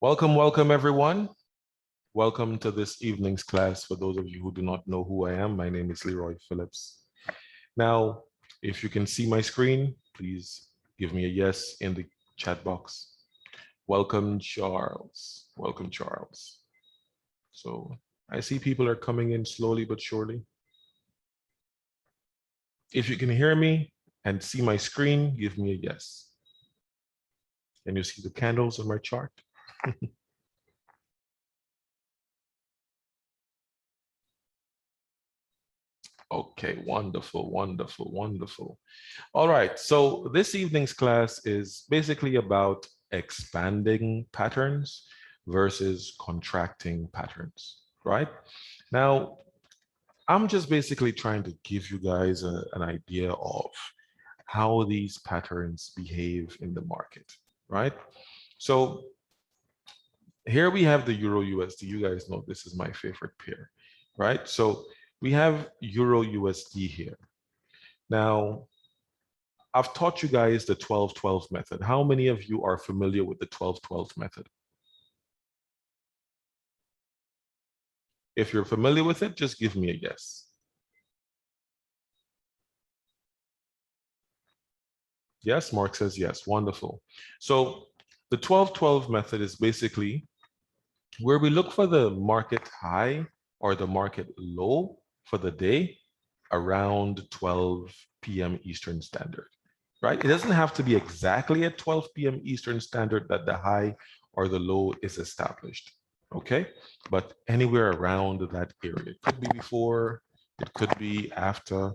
Welcome, welcome everyone. Welcome to this evening's class. For those of you who do not know who I am, my name is Leroy Phillips. Now, if you can see my screen, please give me a yes in the chat box. Welcome, Charles. Welcome, Charles. So I see people are coming in slowly but surely. If you can hear me and see my screen, give me a yes. Can you see the candles on my chart? Okay, wonderful, wonderful, wonderful. All right, so this evening's class is basically about expanding patterns versus contracting patterns, right? Now, I'm just basically trying to give you guys an idea of how these patterns behave in the market, right? So here we have the Euro USD. You guys know this is my favorite pair, right? So we have Euro USD here. Now, I've taught you guys the 12-12 method. How many of you are familiar with the 12-12 method? If you're familiar with it, just give me a yes. Yes, Mark says yes, wonderful. So the 12-12 method is basically where we look for the market high or the market low for the day around 12 p.m. Eastern Standard, right? It doesn't have to be exactly at 12 p.m. Eastern Standard that the high or the low is established, okay? But anywhere around that area. It could be before, it could be after,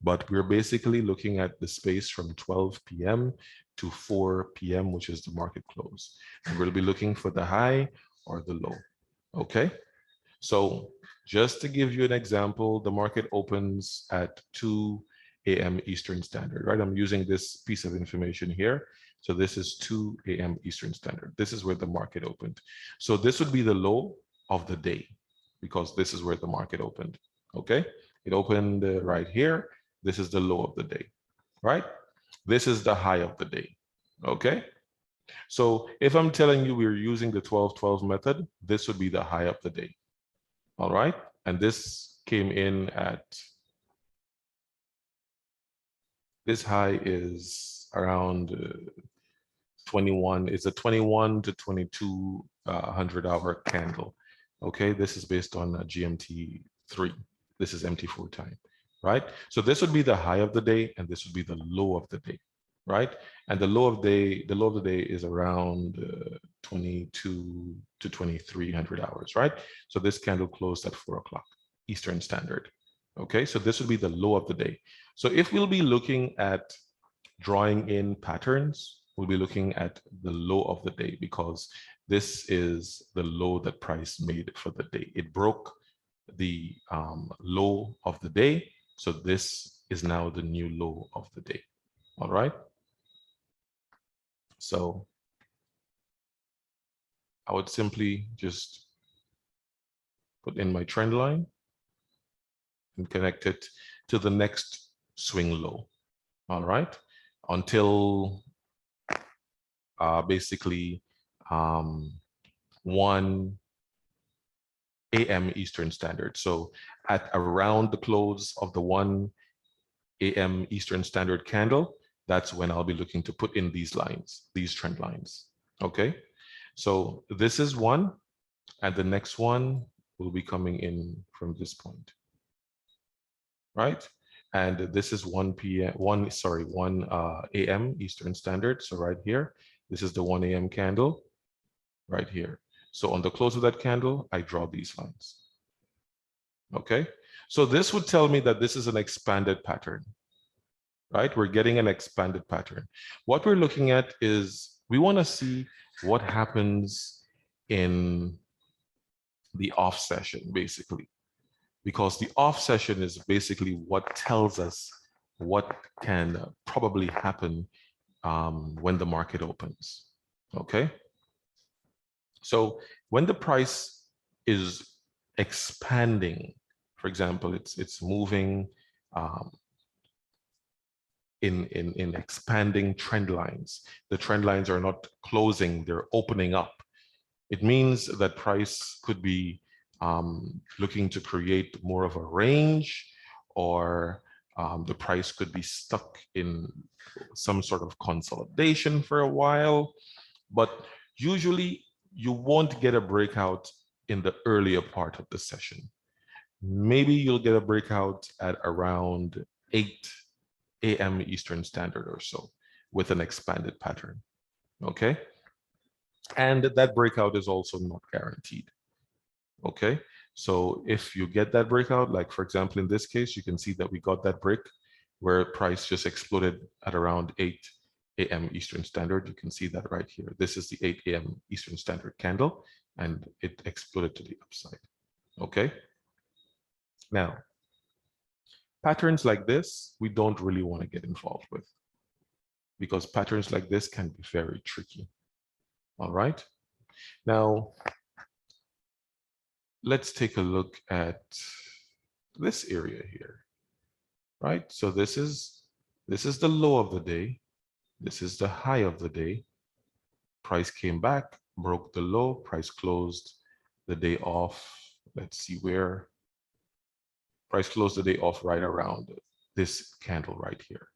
but we're basically looking at the space from 12 p.m. to 4 p.m., which is the market close. And we'll be looking for the high or the low, okay? So just to give you an example, the market opens at 2 a.m. Eastern Standard, right? I'm using this piece of information here. So this is 2 a.m. Eastern Standard. This is where the market opened. So this would be the low of the day because this is where the market opened, okay? It opened right here. This is the low of the day, right? This is the high of the day, okay? So if I'm telling you we're using the 12-12 method, this would be the high of the day. All right, and this came in at, this high is around 21, it's a 21 to 22 100-hour candle. Okay, this is based on GMT 3. This is MT4 time, right? So this would be the high of the day and this would be the low of the day, right? And the low of the day is around 22 to 2300 hours, right? So this candle closed at 4 o'clock Eastern Standard. Okay, so this would be the low of the day. So if we'll be looking at drawing in patterns, we'll be looking at the low of the day because this is the low that price made for the day. It broke the low of the day. So this is now the new low of the day. All right. So I would simply just put in my trend line and connect it to the next swing low. All right. Until basically 1 a.m. Eastern Standard. So at around the close of the 1 a.m. Eastern Standard candle, that's when I'll be looking to put in these lines, these trend lines. Okay. So this is one, and the next one will be coming in from this point, right? And this is 1 a.m. Eastern Standard. So right here, this is the 1 a.m. candle right here. So on the close of that candle, I draw these lines. Okay, so this would tell me that this is an expanded pattern, right? We're getting an expanded pattern. What we're looking at is we want to see what happens in the off session, basically, because the off session is basically what tells us what can probably happen when the market opens. Okay, so when the price is expanding, for example, it's moving in expanding trend lines. The trend lines are not closing, they're opening up. It means that price could be looking to create more of a range, or the price could be stuck in some sort of consolidation for a while. But usually you won't get a breakout in the earlier part of the session. Maybe you'll get a breakout at around 8 a.m. Eastern Standard or so with an expanded pattern, okay? And that breakout is also not guaranteed, okay? So if you get that breakout, like for example, in this case, you can see that we got that break where price just exploded at around 8 a.m. Eastern Standard. You can see that right here. This is the 8 a.m. Eastern Standard candle, and it exploded to the upside, okay? Now, patterns like this, we don't really want to get involved with, because patterns like this can be very tricky, all right? Now, let's take a look at this area here, right? So this is the low of the day. This is the high of the day. Price came back, broke the low, price closed the day off. Let's see where. Price closed the day off right around this candle right here,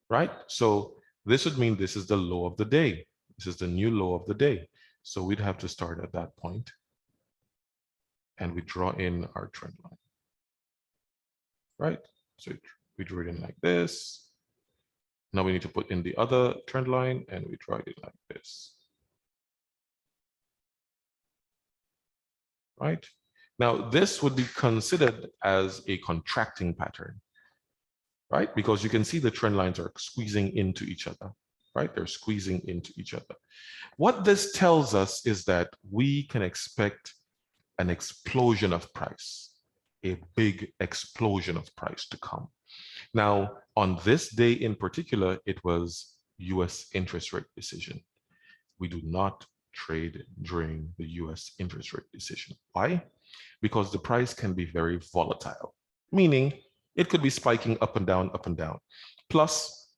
right? So this would mean this is the low of the day. This is the new low of the day. So we'd have to start at that point, and we draw in our trend line, right? So we drew it in like this. Now we need to put in the other trend line, and we draw it like this, right? Now this would be considered as a contracting pattern, right? Because you can see the trend lines are squeezing into each other, right? They're squeezing into each other. What this tells us is that we can expect an explosion of price, a big explosion of price to come. Now, on this day in particular, it was US interest rate decision. We do not trade during the US interest rate decision. Why? Because the price can be very volatile, meaning it could be spiking up and down, up and down. Plus,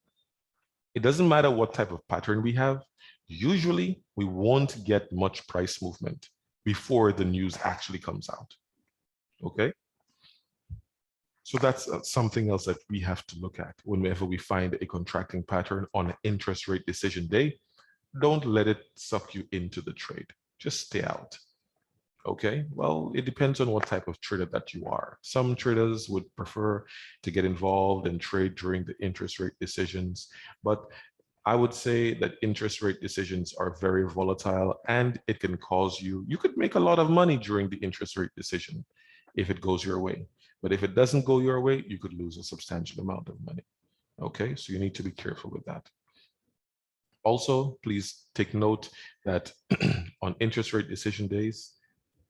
it doesn't matter what type of pattern we have. Usually, we won't get much price movement before the news actually comes out, okay? So that's something else that we have to look at whenever we find a contracting pattern on an interest rate decision day. Don't let it suck you into the trade. Just stay out. Okay, well, it depends on what type of trader that you are. Some traders would prefer to get involved and trade during the interest rate decisions, but I would say that interest rate decisions are very volatile, and it can cause you could make a lot of money during the interest rate decision if it goes your way. But if it doesn't go your way, you could lose a substantial amount of money. Okay, so you need to be careful with that. Also, please take note that on interest rate decision days,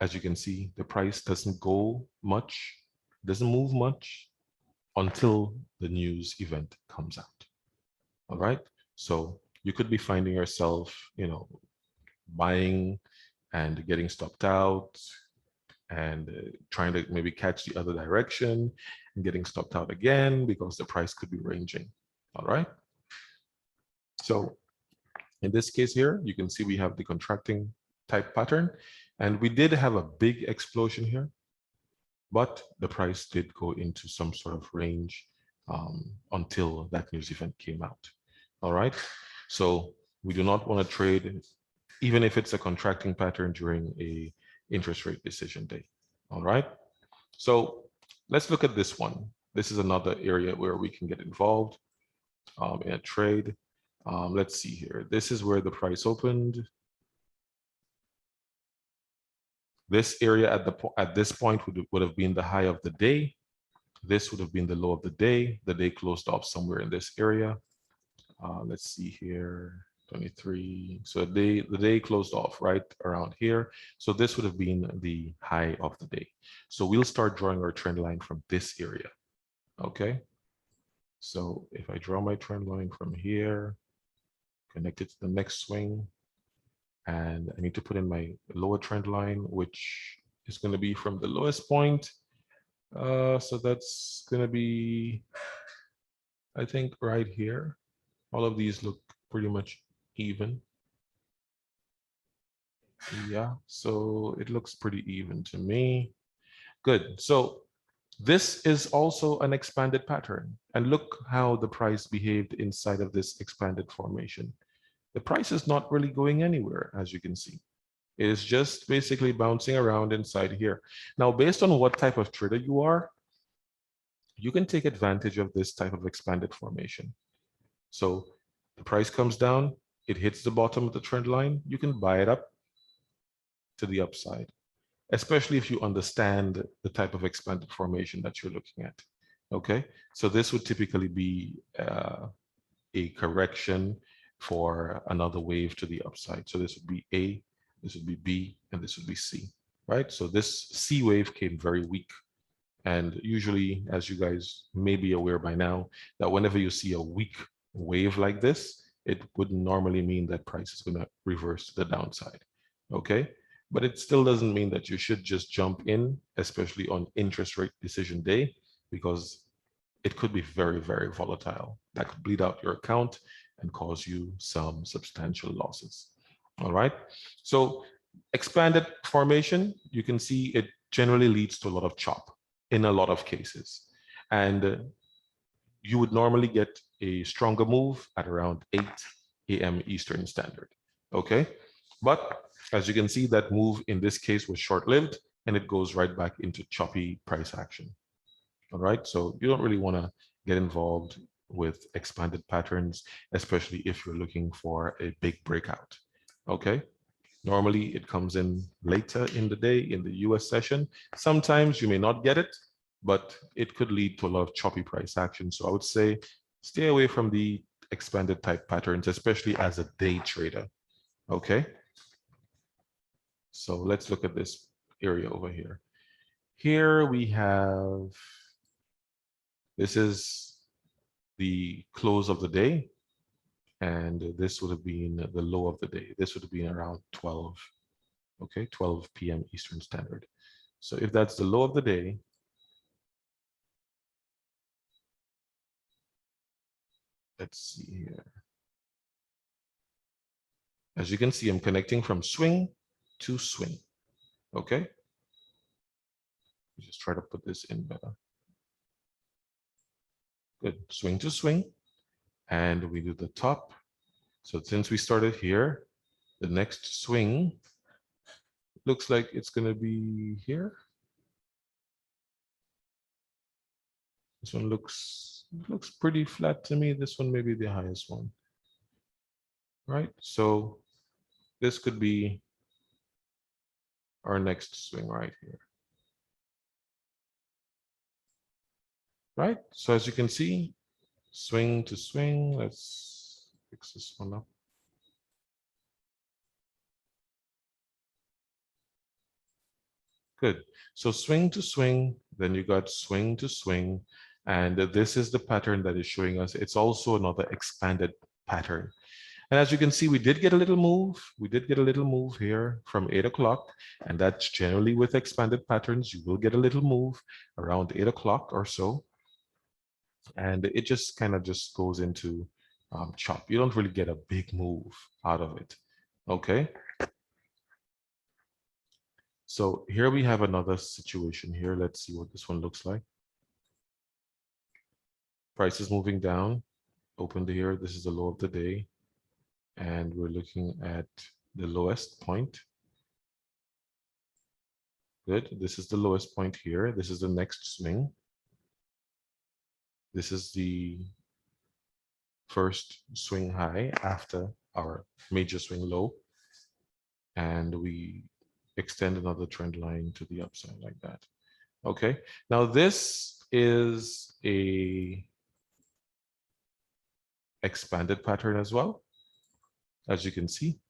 as you can see, the price doesn't go much, doesn't move much until the news event comes out. All right. So you could be finding yourself, buying and getting stopped out, and trying to maybe catch the other direction and getting stopped out again because the price could be ranging. All right. So in this case here, you can see we have the contracting type pattern, and we did have a big explosion here, but the price did go into some sort of range until that news event came out. All right. So we do not want to trade, even if it's a contracting pattern during a interest rate decision day. All right. So let's look at this one. This is another area where we can get involved in a trade. Let's see here. This is where the price opened. This area at this point would have been the high of the day. This would have been the low of the day. The day closed off somewhere in this area. Let's see here, 23. So the day closed off right around here. So this would have been the high of the day. So we'll start drawing our trend line from this area. Okay. So if I draw my trend line from here, connect it to the next swing, and I need to put in my lower trend line, which is going to be from the lowest point. So that's going to be, I think, right here. All of these look pretty much even. Yeah, so it looks pretty even to me. Good. So this is also an expanded pattern. And look how the price behaved inside of this expanded formation. The price is not really going anywhere, as you can see. It is just basically bouncing around inside here. Now, based on what type of trader you are, you can take advantage of this type of expanded formation. So the price comes down, it hits the bottom of the trend line, you can buy it up to the upside, especially if you understand the type of expanded formation that you're looking at. Okay, so this would typically be a correction for another wave to the upside. So this would be A, this would be B, and this would be C, right? So this C wave came very weak. And usually, as you guys may be aware by now, that whenever you see a weak wave like this, it would normally mean that price is going to reverse to the downside. Okay. But it still doesn't mean that you should just jump in, especially on interest rate decision day, because it could be very, very volatile. That could bleed out your account and cause you some substantial losses. All right. So expanded formation, you can see it generally leads to a lot of chop in a lot of cases. And you would normally get a stronger move at around 8 a.m. Eastern Standard. Okay. But as you can see, that move in this case was short-lived and it goes right back into choppy price action. All right. So you don't really want to get involved with expanded patterns, especially if you're looking for a big breakout. Okay. Normally it comes in later in the day in the US session. Sometimes you may not get it, but it could lead to a lot of choppy price action. So I would say stay away from the expanded type patterns, especially as a day trader. Okay. So let's look at this area over here. Here we have, this is the close of the day. And this would have been the low of the day. This would have been around 12, okay, 12 p.m. Eastern Standard. So if that's the low of the day, let's see here. As you can see, I'm connecting from swing to swing, okay? Just try to put this in better. Good, swing to swing, and we do the top. So since we started here, the next swing looks like it's gonna be here. This one looks pretty flat to me. This one may be the highest one, right? So this could be our next swing right here, right? So as you can see, swing to swing. Let's fix this one up. Good. So swing to swing, then you got swing to swing. And this is the pattern that is showing us. It's also another expanded pattern. And as you can see, we did get a little move. We did get a little move here from 8 o'clock. And that's generally with expanded patterns. You will get a little move around 8 o'clock or so. And it just kind of just goes into chop. You don't really get a big move out of it. Okay. So here we have another situation here. Let's see what this one looks like. Price is moving down, opened here. This is the low of the day. And we're looking at the lowest point. Good. This is the lowest point here. This is the next swing. This is the first swing high after our major swing low. And we extend another trend line to the upside like that. Okay. Now this is a expanded pattern as well. As you can see,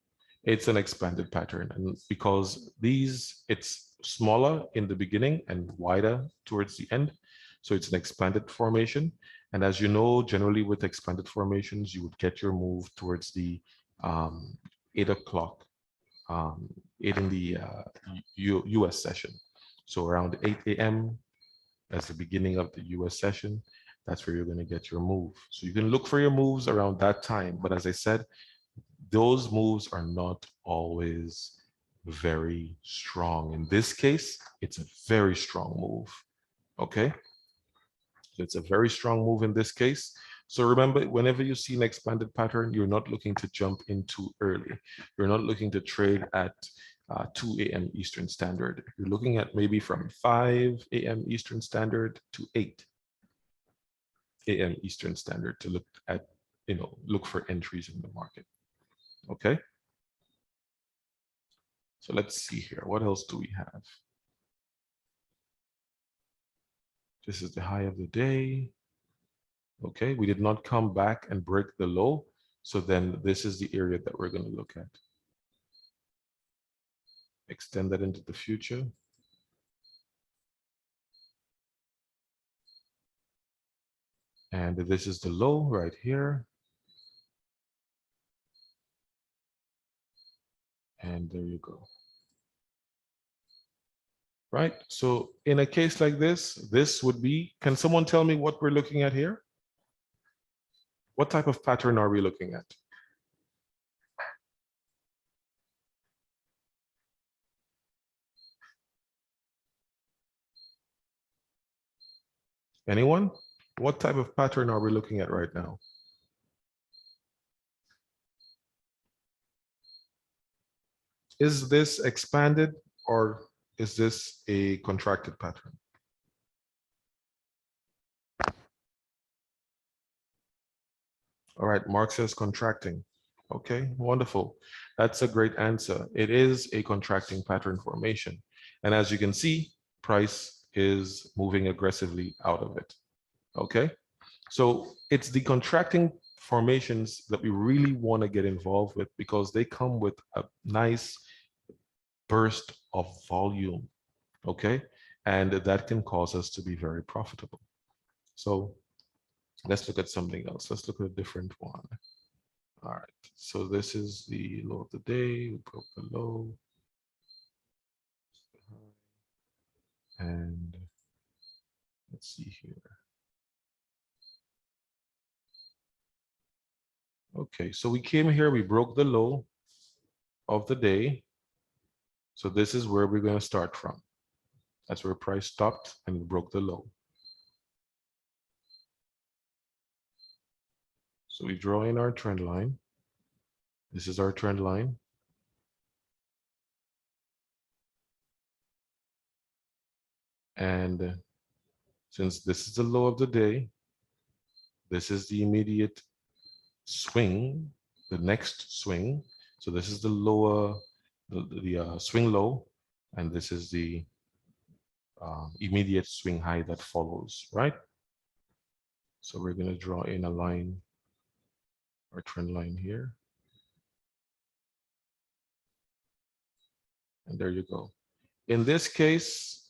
it's an expanded pattern. And because it's smaller in the beginning and wider towards the end. So it's an expanded formation. And as you know, generally with expanded formations, you would get your move towards the 8 o'clock, 8 in the US session. So around 8 a.m. as the beginning of the US session, that's where you're going to get your move. So you can look for your moves around that time. But as I said, those moves are not always very strong. In this case, it's a very strong move. Okay, so it's a very strong move in this case. So remember, whenever you see an expanded pattern, you're not looking to jump in too early. You're not looking to trade at 2 a.m. Eastern Standard. You're looking at maybe from 5 a.m. Eastern Standard to 8 a.m. Eastern Standard to look at, look for entries in the market. Okay. So let's see here. What else do we have? This is the high of the day. Okay, we did not come back and break the low. So then this is the area that we're going to look at. Extend that into the future. And this is the low right here. And there you go. Right, so in a case like this would be, can someone tell me what we're looking at here? What type of pattern are we looking at? Anyone? What type of pattern are we looking at right now? Is this expanded or is this a contracted pattern? All right, Mark says contracting. Okay, wonderful. That's a great answer. It is a contracting pattern formation. And as you can see, price is moving aggressively out of it. Okay, so it's the contracting formations that we really want to get involved with because they come with a nice burst of volume. Okay, and that can cause us to be very profitable. So let's look at something else. Let's look at a different one. All right, so this is the low of the day. We broke the low. And let's see here. Okay, so we came here, we broke the low of the day. So this is where we're going to start from. That's where price stopped and we broke the low. So we draw in our trend line. This is our trend line. And since this is the low of the day, this is the immediate swing, the next swing. So this is the lower, the swing low, and this is the immediate swing high that follows, right? So we're going to draw in a line, our trend line here. And there you go. In this case,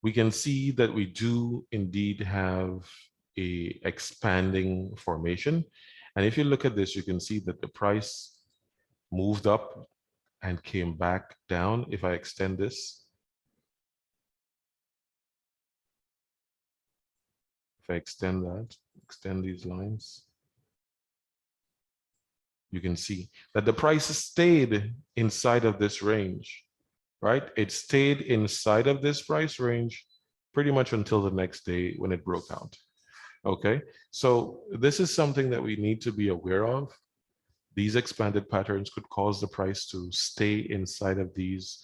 we can see that we do indeed have a expanding formation. And if you look at this, you can see that the price moved up and came back down. If I extend this, if I extend that, extend these lines, you can see that the price stayed inside of this range, right? It stayed inside of this price range pretty much until the next day when it broke out. Okay, so this is something that we need to be aware of. These expanded patterns could cause the price to stay inside of these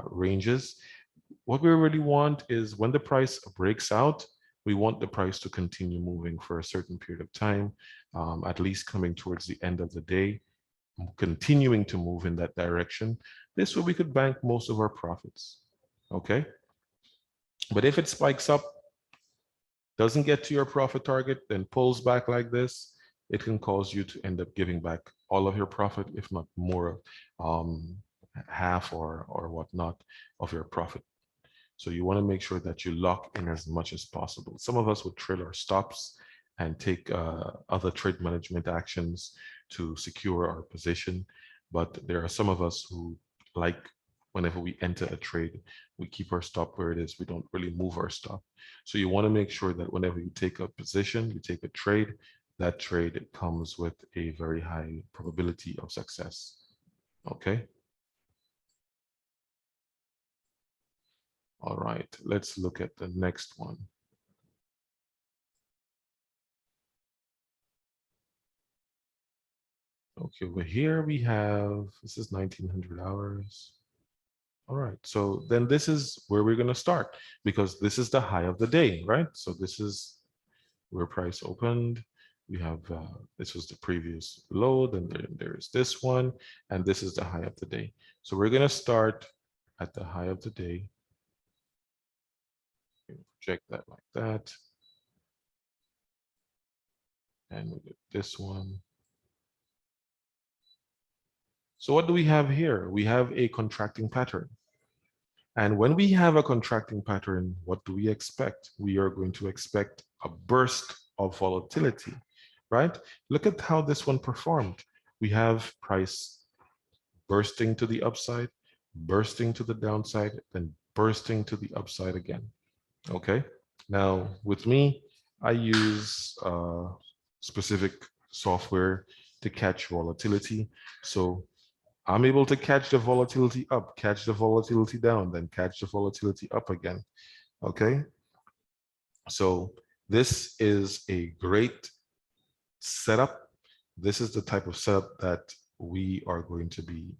ranges. What we really want is when the price breaks out, we want the price to continue moving for a certain period of time, at least coming towards the end of the day, continuing to move in that direction. This way we could bank most of our profits, okay? But if it spikes up, doesn't get to your profit target, then pulls back like this, it can cause you to end up giving back all of your profit, if not more, half or whatnot of your profit. So you want to make sure that you lock in as much as possible. Some of us would trail our stops and take other trade management actions to secure our position. But there are some of us who like whenever we enter a trade, we keep our stop where it is. We don't really move our stop. So you want to make sure that whenever you take a position, you take a trade, that trade comes with a very high probability of success. Okay. All right, let's look at the next one. Okay, over here we have, this is 1900 hours. All right, so then this is where we're going to start because this is the high of the day, right? So this is where price opened. We have, this was the previous low, then there is this one, and this is the high of the day. So we're going to start at the high of the day. Project that like that. And we get this one. So what do we have here? We have a contracting pattern. And when we have a contracting pattern, what do we expect? We are going to expect a burst of volatility, right? Look at how this one performed. We have price bursting to the upside, bursting to the downside, then bursting to the upside again. Okay. Now with me, I use specific software to catch volatility. So I'm able to catch the volatility up, catch the volatility down, then catch the volatility up again. Okay. So this is a great setup. This is the type of setup that we are going to be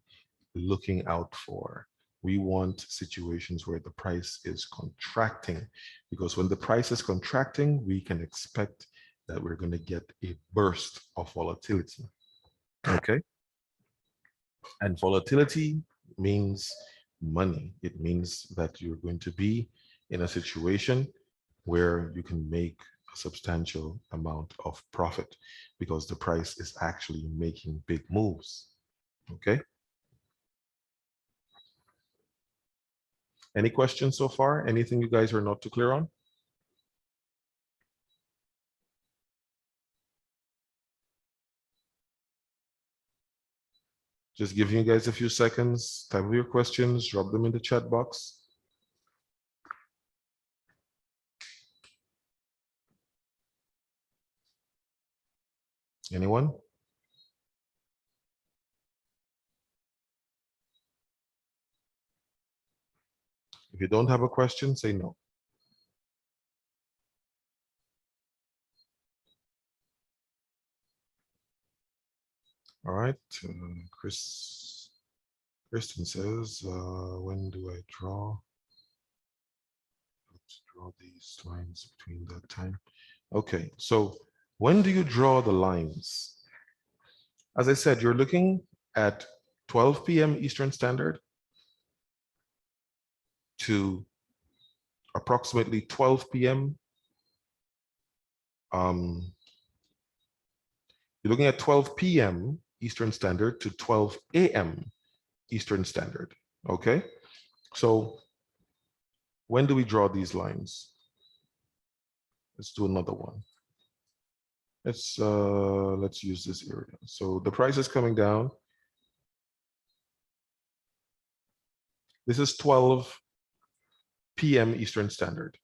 looking out for. We want situations where the price is contracting, because when the price is contracting, we can expect that we're going to get a burst of volatility. Okay. And volatility means money. It means that you're going to be in a situation where you can make a substantial amount of profit because the price is actually making big moves. Okay. Any questions so far? Anything you guys are not too clear on? Just giving you guys a few seconds. Type of your questions, drop them in the chat box. Anyone? If you don't have a question, say no. All right, Kristen says, when do I draw? Let's draw these lines between that time. Okay, so when do you draw the lines? As I said, you're looking at 12 p.m. Eastern Standard to approximately 12 p.m. You're looking at 12 p.m. Eastern Standard to 12 a.m. Eastern Standard. Okay, so when do we draw these lines? Let's do another one. Let's use this area. So the price is coming down. This is 12 p.m. Eastern Standard,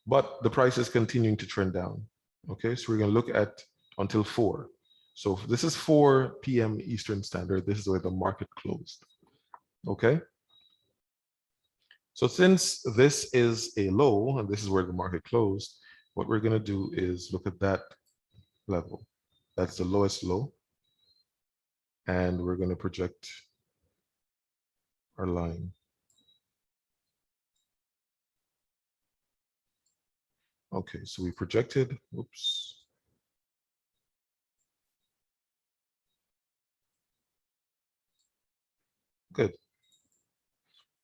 but the price is continuing to trend down. Okay, so we're going to look at until 4. So this is 4 p.m. Eastern Standard. This is where the market closed. Okay. So since this is a low and this is where the market closed, what we're going to do is look at that level. That's the lowest low. And we're going to project our line. Okay, so we projected, oops. Good.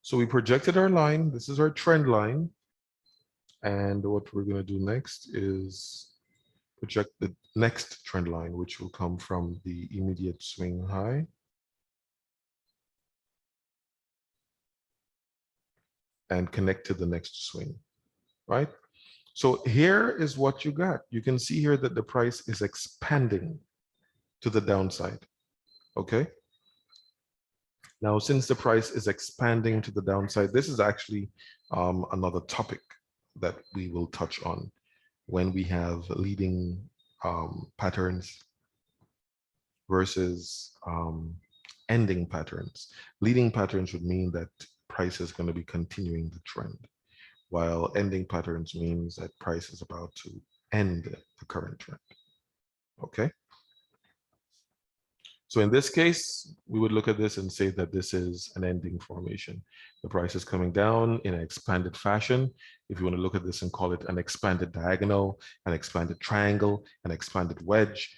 So we projected our line. This is our trend line. And what we're going to do next is project the next trend line, which will come from the immediate swing high. And connect to the next swing, right? So here is what you got. You can see here that the price is expanding to the downside, okay? Now, since the price is expanding to the downside, this is actually another topic that we will touch on when we have leading patterns versus ending patterns. Leading patterns would mean that price is going to be continuing the trend, while ending patterns means that price is about to end the current trend. Okay. So in this case, we would look at this and say that this is an ending formation. The price is coming down in an expanded fashion. If you want to look at this and call it an expanded diagonal, an expanded triangle, an expanded wedge,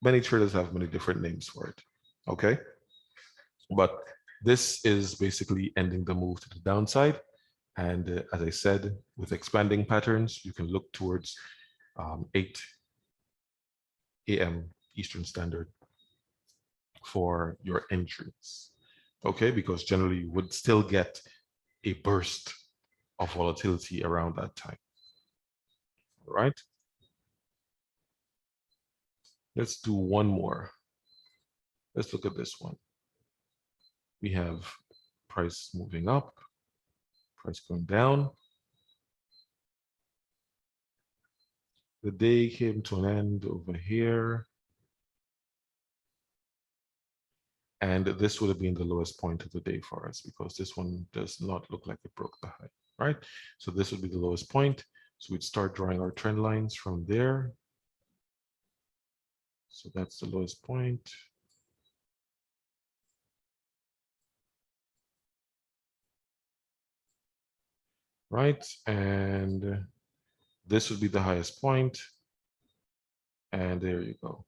many traders have many different names for it. Okay. But this is basically ending the move to the downside. And as I said, with expanding patterns, you can look towards 8 a.m. Eastern Standard for your entries. Okay, because generally you would still get a burst of volatility around that time. All right. Let's do one more. Let's look at this one. We have price moving up, price going down. The day came to an end over here. And this would have been the lowest point of the day for us because this one does not look like it broke the high, right? So this would be the lowest point. So we'd start drawing our trend lines from there. So that's the lowest point. Right, and this would be the highest point. And there you go.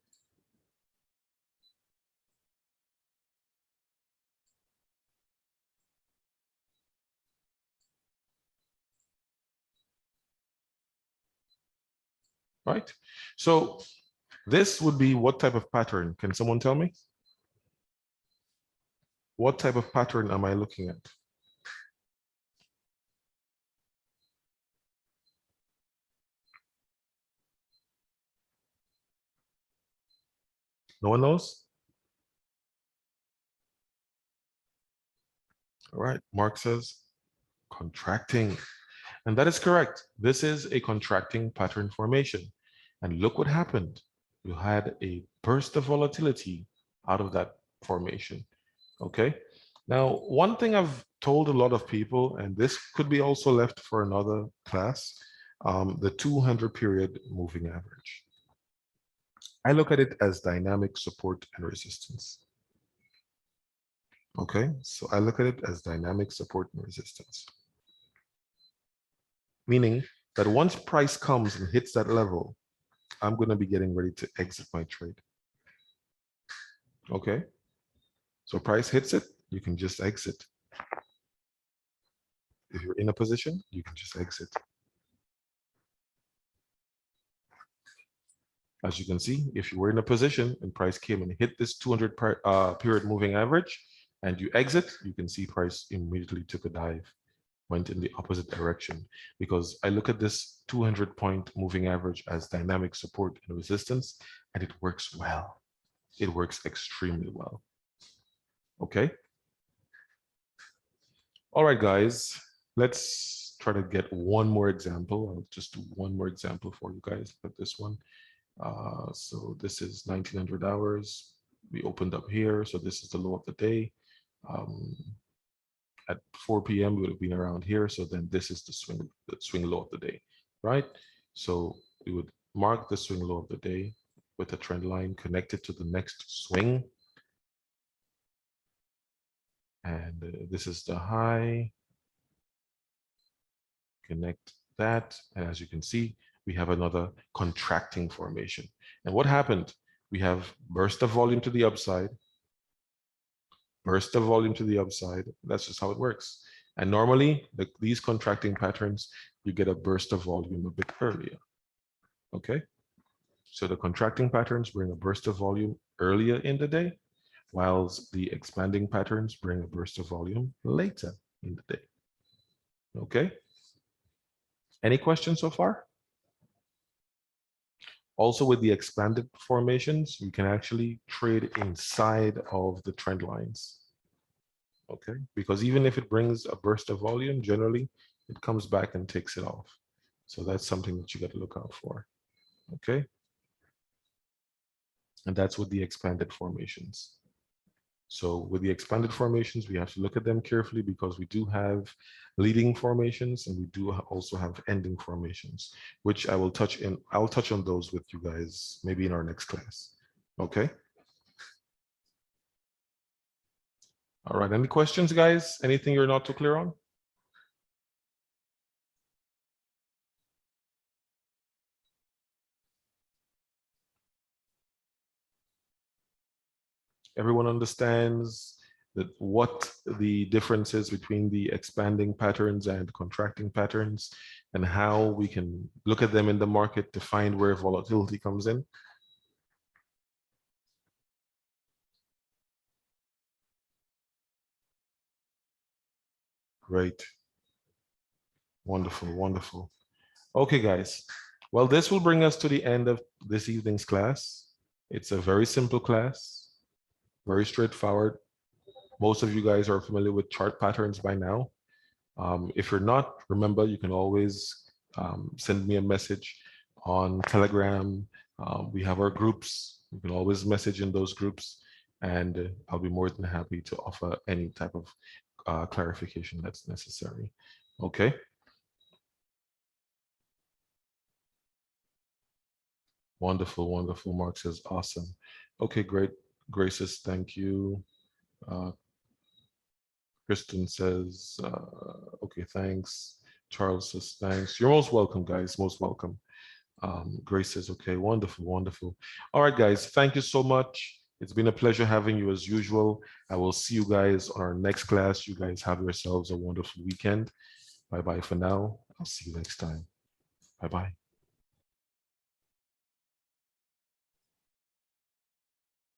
Right, so this would be what type of pattern? Can someone tell me? What type of pattern am I looking at? No one knows? All right, Mark says contracting. And that is correct. This is a contracting pattern formation. And look what happened. You had a burst of volatility out of that formation. Okay. Now, one thing I've told a lot of people, and this could be also left for another class, the 200 period moving average. I look at it as dynamic support and resistance. Okay, so I look at it as dynamic support and resistance. Meaning that once price comes and hits that level, I'm going to be getting ready to exit my trade. Okay, so price hits it, you can just exit. If you're in a position, you can just exit. As you can see, if you were in a position and price came and hit this 200 period moving average and you exit, you can see price immediately took a dive, went in the opposite direction, because I look at this 200-point moving average as dynamic support and resistance, and it works well. It works extremely well. Okay. All right, guys, let's try to get one more example. I'll just do one more example for you guys. Look at this one. So this is 1900 hours. We opened up here. So this is the low of the day. At 4 p.m. we would have been around here. So then this is the swing low of the day, right? So we would mark the swing low of the day with a trend line connected to the next swing. And this is the high. Connect that. And as you can see, we have another contracting formation. And what happened? We have burst of volume to the upside, burst of volume to the upside. That's just how it works. And normally, these contracting patterns, you get a burst of volume a bit earlier. Okay? So the contracting patterns bring a burst of volume earlier in the day, whilst the expanding patterns bring a burst of volume later in the day. Okay? Any questions so far? Also, with the expanded formations, you can actually trade inside of the trend lines. Okay, because even if it brings a burst of volume, generally it comes back and takes it off. So that's something that you got to look out for. Okay. And that's with the expanded formations. So with the expanded formations, we have to look at them carefully because we do have leading formations and we do also have ending formations, which I'll touch on those with you guys maybe in our next class. Okay. All right. Any questions, guys? Anything you're not too clear on? Everyone understands that what the difference is between the expanding patterns and contracting patterns and how we can look at them in the market to find where volatility comes in? Great. Wonderful, wonderful. Okay, guys. Well, this will bring us to the end of this evening's class. It's a very simple class, very straightforward. Most of you guys are familiar with chart patterns by now. If you're not, remember, you can always send me a message on Telegram. We have our groups. You can always message in those groups, and I'll be more than happy to offer any type of clarification that's necessary. Okay. Wonderful, wonderful. Mark says, awesome. Okay, great. Graces, thank you. Kristen says, okay, thanks. Charles says, thanks. You're most welcome, guys, most welcome. Grace says, okay, wonderful, wonderful. All right, guys, thank you so much. It's been a pleasure having you as usual. I will see you guys on our next class. You guys have yourselves a wonderful weekend. Bye-bye for now. I'll see you next time. Bye-bye.